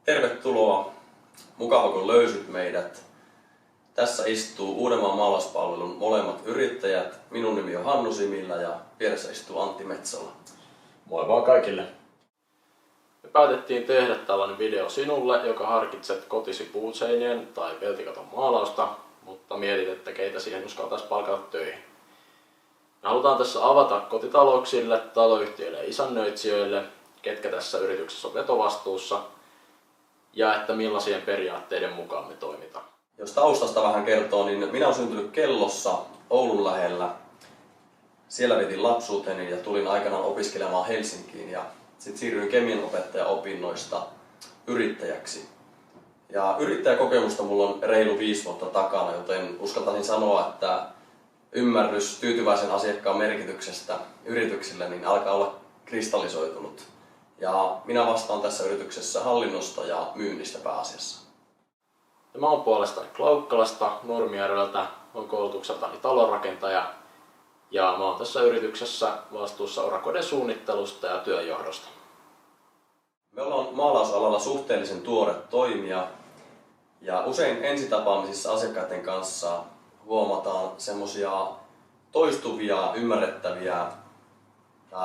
Tervetuloa. Mukava kun löysit meidät. Tässä istuu Uudenmaan maalauspalvelun molemmat yrittäjät. Minun nimi on Hannu Similä ja vieressä istuu Antti Metsola. Moi vaan kaikille. Me päätettiin tehdä tällainen video sinulle, joka harkitset kotisi puuseinien tai peltikaton maalausta, mutta mietit, että keitä siihen uskaltaisi palkata töihin. Me halutaan tässä avata kotitalouksille, taloyhtiöille ja isännöitsijöille, ketkä tässä yrityksessä on vetovastuussa ja että millaisien periaatteiden mukaan me toimitaan. Jos taustasta vähän kertoo, niin minä olen syntynyt Kellossa Oulun lähellä. Siellä vietin lapsuuteni ja tulin aikanaan opiskelemaan Helsinkiin ja sitten siirryin kemianopettajan opinnoista yrittäjäksi. Ja yrittäjäkokemusta mulla on reilu 5 vuotta takana, joten uskaltaisin sanoa, että ymmärrys tyytyväisen asiakkaan merkityksestä yrityksille niin alkaa olla kristallisoitunut. Ja minä vastaan tässä yrityksessä hallinnosta ja myynnistä pääasiassa. Mä oon puolestani Klaukkalasta, Nurmijärveltä, on koulutukseltani talonrakentaja ja mä oon tässä yrityksessä vastuussa urakoiden suunnittelusta ja työnjohdosta. Me ollaan maalausalalla suhteellisen tuore toimija ja usein ensitapaamisissa asiakkaiden kanssa huomataan semmosia toistuvia, ymmärrettäviä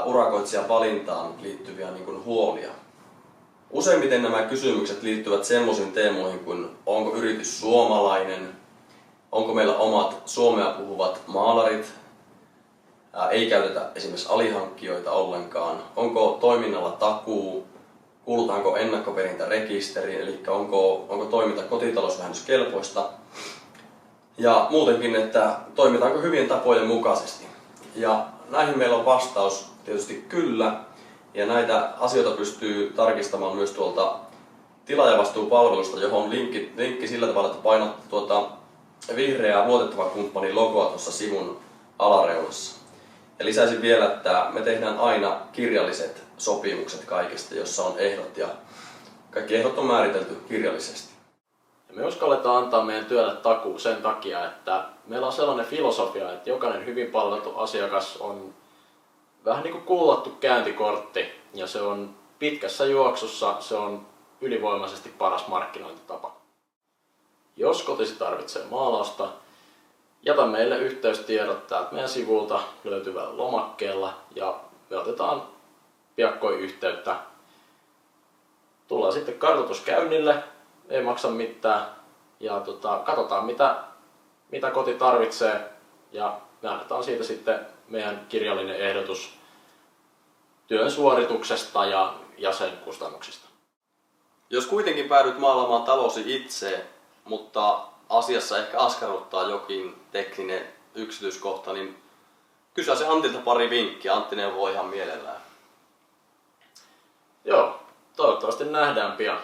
urakoitsijan valintaan liittyviä huolia. Useimmiten nämä kysymykset liittyvät semmoisiin teemoihin kuin onko yritys suomalainen, onko meillä omat suomea puhuvat maalarit, ei käytetä esimerkiksi alihankkijoita ollenkaan, onko toiminnalla takuu, kuulutaanko ennakkoperintärekisteriin, eli onko toiminta kotitalousvähennyskelpoista ja muutenkin, että toimitaanko hyvien tapojen mukaisesti. Ja näihin meillä on vastaus tietysti kyllä. Ja näitä asioita pystyy tarkistamaan myös tuolta tilaajavastuupalvelusta, johon on linkki sillä tavalla, että painat tuota vihreää luotettava kumppanin logoa tuossa sivun alareunassa. Ja lisäisin vielä, että me tehdään aina kirjalliset sopimukset kaikesta, jossa on ehdot ja kaikki ehdot on määritelty kirjallisesti. Ja me uskalletaan antaa meidän työlle takuu sen takia, että meillä on sellainen filosofia, että jokainen hyvin palveltu asiakas on vähän niin kuin kullattu käyntikortti ja se on pitkässä juoksussa se on ylivoimaisesti paras markkinointitapa. Jos kotisi tarvitsee maalausta, jätä meille yhteystiedot täältä meidän sivulta löytyvällä lomakkeella ja me otetaan piakkoin yhteyttä. Tullaan sitten kartoituskäynnille, ei maksa mitään ja katsotaan mitä koti tarvitsee ja me annetaan siitä sitten meidän kirjallinen ehdotus työn suorituksesta ja sen kustannuksista. Jos kuitenkin päädyt maalaamaan talosi itse, mutta asiassa ehkä askarruttaa jokin tekninen yksityiskohta, niin kysy se Antilta pari vinkkiä. Antti neuvoo ihan mielellään. Joo, toivottavasti nähdään pian.